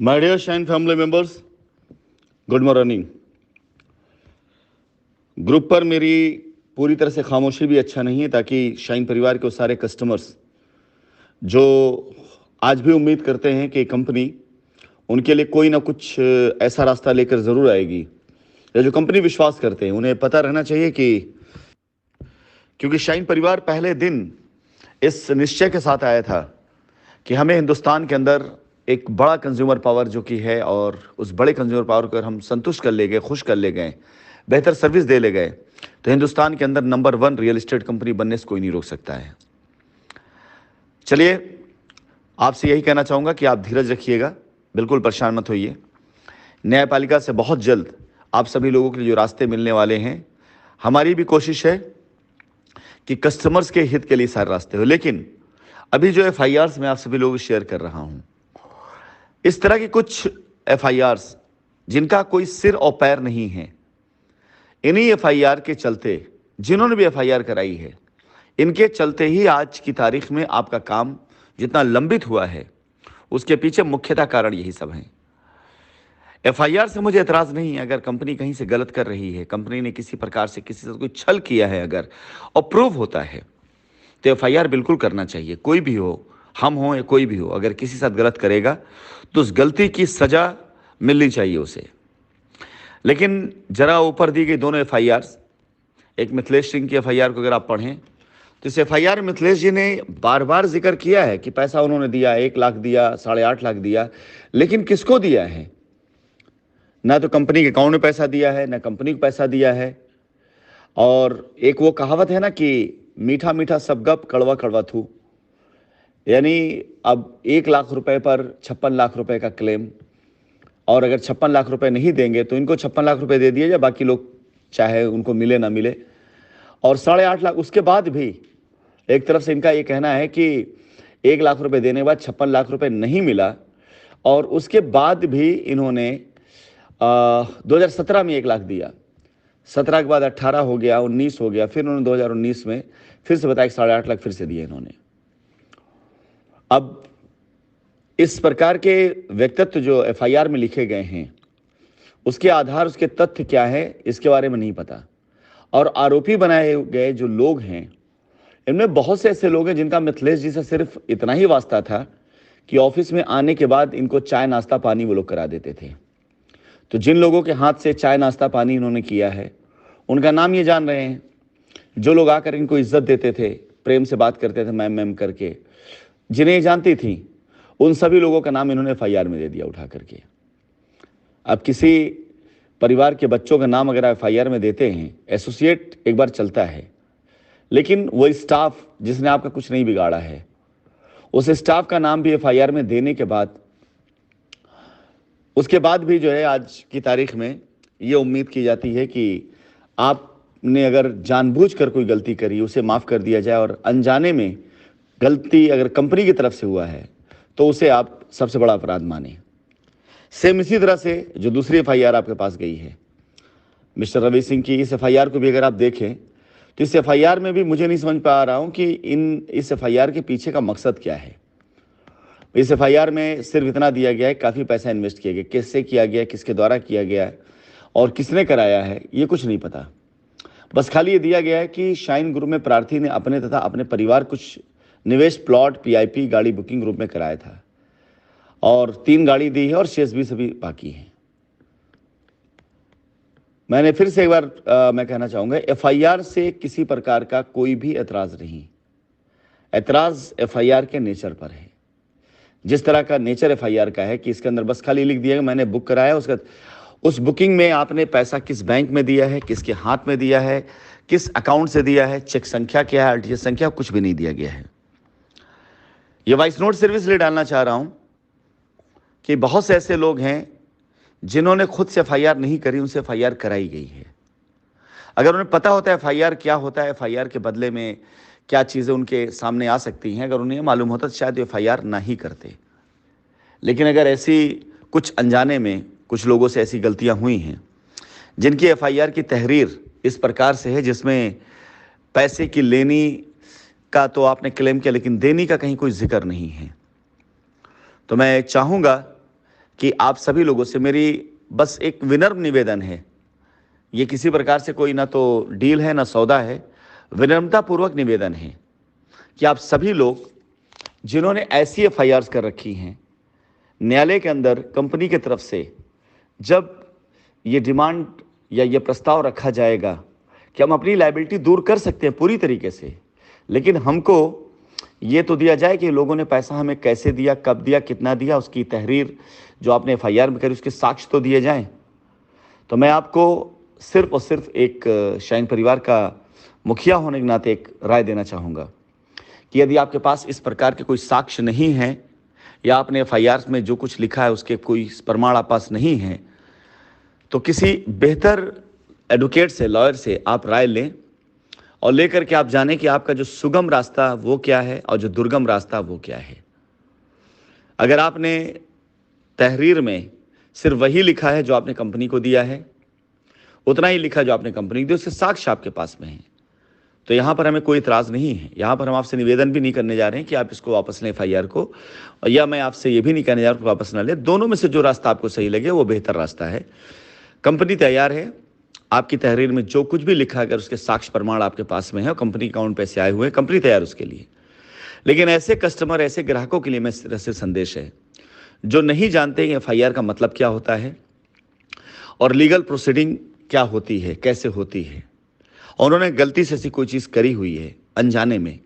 My dear shine family members, good morning. Group पर मेरी पूरी तरह से खामोशी भी अच्छा नहीं है, ताकि शाइन परिवार के वो सारे कस्टमर्स जो आज भी उम्मीद करते हैं कि कंपनी उनके लिए कोई ना कुछ ऐसा रास्ता लेकर ज़रूर आएगी, या जो कंपनी विश्वास करते हैं, उन्हें पता रहना चाहिए कि क्योंकि शाइन परिवार पहले दिन इस निश्चय के साथ आया था कि हमें हिंदुस्तान के अंदर एक बड़ा कंज्यूमर पावर जो कि है, और उस बड़े कंज्यूमर पावर को अगर हम संतुष्ट कर ले गए, खुश कर ले गए, बेहतर सर्विस दे ले गए, तो हिंदुस्तान के अंदर नंबर 1 रियल एस्टेट कंपनी बनने से कोई नहीं रोक सकता है। चलिए, आपसे यही कहना चाहूँगा कि आप धीरज रखिएगा, बिल्कुल परेशान मत होइए। न्यायपालिका से बहुत जल्द आप सभी लोगों के लिए जो रास्ते मिलने वाले हैं, हमारी भी कोशिश है कि कस्टमर्स के हित के लिए सारे रास्ते हो। लेकिन अभी जो FIRs मैं आप सभी लोगों को शेयर कर रहा हूं, इस तरह की कुछ FIRs जिनका कोई सिर और पैर नहीं है, इन्हीं FIR के चलते, जिन्होंने भी FIR कराई है, इनके चलते ही आज की तारीख में आपका काम जितना लंबित हुआ है, उसके पीछे मुख्यतः कारण यही सब हैं। FIR से मुझे एतराज़ नहीं है। अगर कंपनी कहीं से गलत कर रही है, कंपनी ने किसी प्रकार से किसी से कोई छल किया है अगर, और प्रूव होता है, तो FIR बिल्कुल करना चाहिए। कोई भी हो, हम हो या कोई भी हो, अगर किसी साथ गलत करेगा तो उस गलती की सज़ा मिलनी चाहिए उसे। लेकिन ज़रा ऊपर दी गई दोनों FIRs, एक मिथिलेश सिंह की FIR को अगर आप पढ़ें, तो इस FIR में मिथिलेश जी ने बार बार जिक्र किया है कि पैसा उन्होंने दिया, 1 लाख दिया, 8.5 लाख दिया, लेकिन किसको दिया है? ना तो कंपनी के अकाउंट में पैसा दिया है, ना कंपनी को पैसा दिया है। और एक वो कहावत है ना कि मीठा मीठा सब गप, कड़वा कड़वा थू। यानी अब 1 लाख रुपए पर 56 लाख रुपए का क्लेम, और अगर 56 लाख रुपए नहीं देंगे तो इनको 56 लाख रुपए दे दिए जाए, बाकी लोग चाहे उनको मिले ना मिले। और 8.5 लाख, उसके बाद भी एक तरफ से इनका ये कहना है कि 1 लाख रुपए देने के बाद 56 लाख रुपए नहीं मिला, और उसके बाद भी इन्होंने 2017 में 1 लाख दिया, 17 के बाद 18 हो गया, 19 हो गया, फिर उन्होंने 2019 में फिर से बताया कि 8.5 लाख फिर से दिए इन्होंने। अब इस प्रकार के व्यक्तित्व जो FIR में लिखे गए हैं, उसके आधार, उसके तथ्य क्या है, इसके बारे में नहीं पता। और आरोपी बनाए गए जो लोग हैं, इनमें बहुत से ऐसे लोग हैं जिनका मिथिलेश जी से सिर्फ इतना ही वास्ता था कि ऑफिस में आने के बाद इनको चाय नाश्ता पानी वो लोग करा देते थे। तो जिन लोगों के हाथ से चाय नाश्ता पानी इन्होंने किया है, उनका नाम ये जान रहे हैं। जो लोग आकर इनको इज्जत देते थे, प्रेम से बात करते थे मैम मैम करके, जिन्हें ये जानती थी, उन सभी लोगों का नाम इन्होंने FIR में दे दिया उठा करके। अब किसी परिवार के बच्चों का नाम अगर आप FIR में देते हैं, एसोसिएट एक बार चलता है, लेकिन वो स्टाफ जिसने आपका कुछ नहीं बिगाड़ा है, उस स्टाफ का नाम भी FIR में देने के बाद, उसके बाद भी जो है आज की तारीख में ये उम्मीद की जाती है कि आपने अगर जानबूझकर कोई गलती करी, उसे माफ़ कर दिया जाए, और अनजाने में गलती अगर कंपनी की तरफ से हुआ है तो उसे आप सबसे बड़ा अपराध माने। सेम इसी तरह से जो दूसरी FIR आपके पास गई है मिस्टर रवि सिंह की, इस FIR को भी अगर आप देखें तो इस FIR में भी मुझे नहीं समझ पा रहा हूं कि इस FIR के पीछे का मकसद क्या है। इस FIR में सिर्फ इतना दिया गया है, काफ़ी पैसा इन्वेस्ट किया गया, किससे किया गया, किसके द्वारा किया गया और किसने कराया है, ये कुछ नहीं पता। बस खाली ये दिया गया है कि शाइन ग्रुप में प्रार्थी ने अपने तथा अपने परिवार कुछ निवेश प्लॉट PIP गाड़ी बुकिंग ग्रुप में कराया था, और 3 गाड़ी दी है, और शेष भी सभी बाकी हैं। मैंने फिर से एक बार मैं कहना चाहूँगा, FIR से किसी प्रकार का कोई भी एतराज़ नहीं। एतराज़ FIR के नेचर पर है। जिस तरह का नेचर FIR का है कि इसके अंदर बस खाली लिख दिया है मैंने बुक कराया, उसका उस बुकिंग में आपने पैसा किस बैंक में दिया है, किसके हाथ में दिया है, किस अकाउंट से दिया है, चेक संख्या क्या है, RTGS संख्या, कुछ भी नहीं दिया गया है। ये वॉइस नोट सिर्फ इसलिए डालना चाह रहा हूं कि बहुत से ऐसे लोग हैं जिन्होंने खुद से FIR नहीं करी, उनसे FIR कराई गई है। अगर उन्हें पता होता है FIR क्या होता है, FIR के बदले में क्या चीज़ें उनके सामने आ सकती हैं, अगर उन्हें मालूम होता तो शायद ये FIR ना ही करते। लेकिन अगर ऐसी कुछ अनजाने में कुछ लोगों से ऐसी गलतियां हुई हैं जिनकी FIR की तहरीर इस प्रकार से है जिसमें पैसे की लेनी का तो आपने क्लेम किया, लेकिन देनी का कहीं कोई जिक्र नहीं है, तो मैं चाहूँगा कि आप सभी लोगों से मेरी बस एक विनम्र निवेदन है, ये किसी प्रकार से कोई ना तो डील है ना सौदा है, विनम्रतापूर्वक निवेदन है कि आप सभी लोग जिन्होंने ऐसी एफआईआर्स कर रखी हैं, न्यायालय के अंदर कंपनी की तरफ से जब ये डिमांड या ये प्रस्ताव रखा जाएगा कि हम अपनी लायबिलिटी दूर कर सकते हैं पूरी तरीके से, लेकिन हमको ये तो दिया जाए कि लोगों ने पैसा हमें कैसे दिया, कब दिया, कितना दिया, उसकी तहरीर जो आपने एफआईआर में करी उसके साक्ष्य तो दिए जाएं। तो मैं आपको सिर्फ और सिर्फ एक शाइन परिवार का मुखिया होने के नाते एक राय देना चाहूँगा कि यदि आपके पास इस प्रकार के कोई साक्ष्य नहीं है या आपने एफआईआर में जो कुछ लिखा है उसके कोई प्रमाण आप पास नहीं है, तो किसी बेहतर एडवोकेट से, लॉयर से आप राय लें और लेकर के आप जानें कि आपका जो सुगम रास्ता वो क्या है और जो दुर्गम रास्ता वो क्या है। अगर आपने तहरीर में सिर्फ वही लिखा है जो आपने कंपनी को दिया है, उतना ही लिखा जो आपने कंपनी को दिया, उसके साक्ष्य आपके पास में है, तो यहाँ पर हमें कोई इतराज़ नहीं है। यहाँ पर हम आपसे निवेदन भी नहीं करने जा रहे हैं कि आप इसको वापस लें एफआईआर को, या मैं आपसे ये भी नहीं कहने जा रहा हूँ कि वापस ना लें। दोनों में से जो रास्ता आपको सही लगे वो बेहतर रास्ता है। कंपनी तैयार है, आपकी तहरीर में जो कुछ भी लिखा अगर उसके साक्ष्य प्रमाण आपके पास में है और कंपनी अकाउंट पैसे आए हुए हैं, कंपनी तैयार उसके लिए। लेकिन ऐसे कस्टमर, ऐसे ग्राहकों के लिए मैं सिर्फ संदेश है जो नहीं जानते कि एफआईआर का मतलब क्या होता है और लीगल प्रोसीडिंग क्या होती है, कैसे होती है, और उन्होंने गलती से ऐसी कोई चीज़ करी हुई है अनजाने में,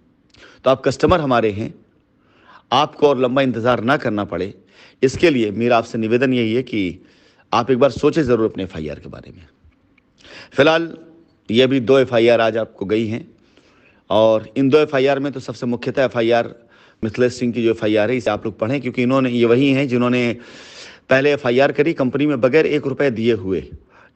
तो आप कस्टमर हमारे हैं, आपको और लंबा इंतज़ार ना करना पड़े, इसके लिए मेरा आपसे निवेदन यही है कि आप एक बार सोचें ज़रूर अपने एफआईआर के बारे में। फिलहाल ये भी 2 एफआईआर आज आपको गई हैं और इन 2 एफआईआर में तो सबसे मुख्यतः एफआईआर मिथिलेश सिंह की जो एफआईआर है इसे आप लोग पढ़ें, क्योंकि इन्होंने, ये वही हैं जिन्होंने पहले एफआईआर करी कंपनी में बगैर 1 रुपये दिए हुए,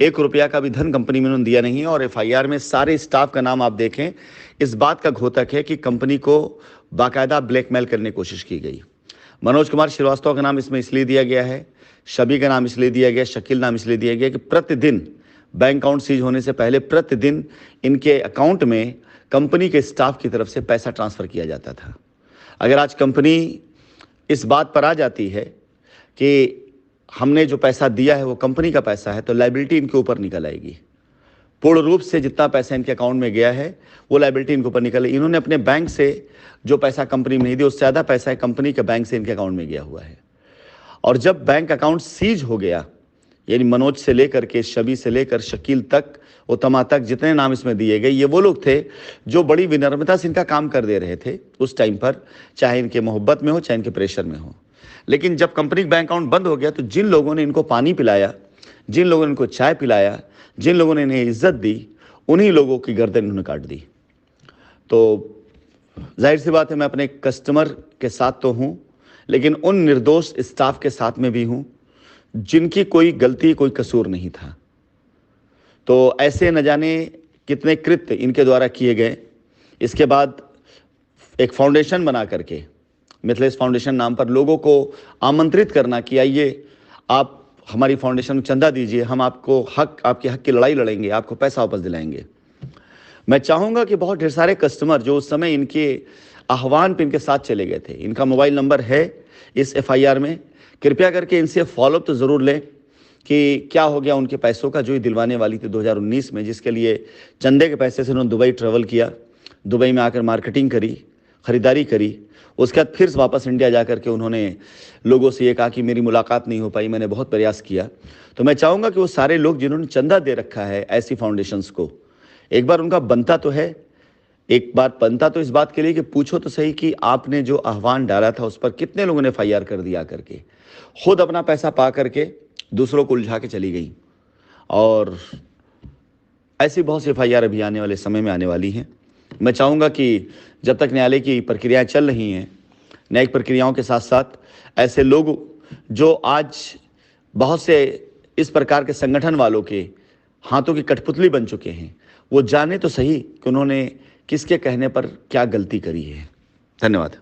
1 रुपया का भी धन कंपनी में उन्होंने दिया नहीं है। और एफआईआर में सारे स्टाफ का नाम आप देखें, इस बात का घोतक है कि कंपनी को बाकायदा ब्लैकमेल करने की कोशिश की गई। मनोज कुमार श्रीवास्तव का नाम इसमें इसलिए दिया गया है, शबी का नाम इसलिए दिया गया, शकील नाम इसलिए दिया गया कि प्रतिदिन बैंक अकाउंट सीज होने से पहले प्रतिदिन इनके अकाउंट में कंपनी के स्टाफ की तरफ से पैसा ट्रांसफ़र किया जाता था। अगर आज कंपनी इस बात पर आ जाती है कि हमने जो पैसा दिया है वो कंपनी का पैसा है, तो लायबिलिटी इनके ऊपर निकल आएगी। पूर्ण रूप से जितना पैसा इनके अकाउंट में गया है वो लायबिलिटी इनके ऊपर निकल। इन्होंने अपने बैंक से जो पैसा कंपनी में नहीं दिया उससे ज़्यादा पैसा है कंपनी के बैंक से इनके अकाउंट में गया हुआ है। और जब बैंक अकाउंट सीज हो गया, यानी मनोज से लेकर के, शबी से लेकर शकील तक, उत्तमा तक, जितने नाम इसमें दिए गए, ये वो लोग थे जो बड़ी विनम्रता से इनका काम कर दे रहे थे उस टाइम पर, चाहे इनके मोहब्बत में हो चाहे इनके प्रेशर में हो। लेकिन जब कंपनी का बैंक अकाउंट बंद हो गया तो जिन लोगों ने इनको पानी पिलाया, जिन लोगों ने इनको चाय पिलाया, जिन लोगों ने इन्हें इज्जत दी, उन्हीं लोगों की गर्दन इन्होंने काट दी। तो जाहिर सी बात है मैं अपने कस्टमर के साथ तो हूँ, लेकिन उन निर्दोष स्टाफ के साथ में भी हूँ जिनकी कोई गलती, कोई कसूर नहीं था। तो ऐसे न जाने कितने कृत्य इनके द्वारा किए गए। इसके बाद एक फाउंडेशन बना करके, मिथिलेश फाउंडेशन नाम पर, लोगों को आमंत्रित करना कि आइए आप हमारी फाउंडेशन में चंदा दीजिए, हम आपको आपके हक की लड़ाई लड़ेंगे, आपको पैसा वापस दिलाएंगे। मैं चाहूँगा कि बहुत ढेर सारे कस्टमर जो उस समय इनके आह्वान पर इनके साथ चले गए थे, इनका मोबाइल नंबर है इस एफआईआर में, कृपया करके इनसे फॉलोअप तो ज़रूर लें कि क्या हो गया उनके पैसों का जो ये दिलवाने वाली थी 2019 में, जिसके लिए चंदे के पैसे से उन्होंने दुबई ट्रैवल किया, दुबई में आकर मार्केटिंग करी, ख़रीदारी करी, उसके बाद फिर वापस इंडिया जा कर के उन्होंने लोगों से ये कहा कि मेरी मुलाकात नहीं हो पाई, मैंने बहुत प्रयास किया। तो मैं चाहूँगा कि वो सारे लोग जिन्होंने चंदा दे रखा है ऐसी फाउंडेशंस को, एक बार उनका बनता तो है, एक बार बनता तो इस बात के लिए कि पूछो तो सही कि आपने जो आह्वान डाला था उस पर कितने लोगों ने एफआईआर कर दिया करके, खुद अपना पैसा पा करके दूसरों को उलझा के चली गई। और ऐसी बहुत सी एफआईआर अभी आने वाले समय में आने वाली हैं। मैं चाहूँगा कि जब तक न्यायालय की प्रक्रियाएं चल रही हैं, न्यायिक प्रक्रियाओं के साथ साथ ऐसे लोग जो आज बहुत से इस प्रकार के संगठन वालों के हाथों की कठपुतली बन चुके हैं, वो जाने तो सही कि उन्होंने किसके कहने पर क्या गलती करी है। धन्यवाद।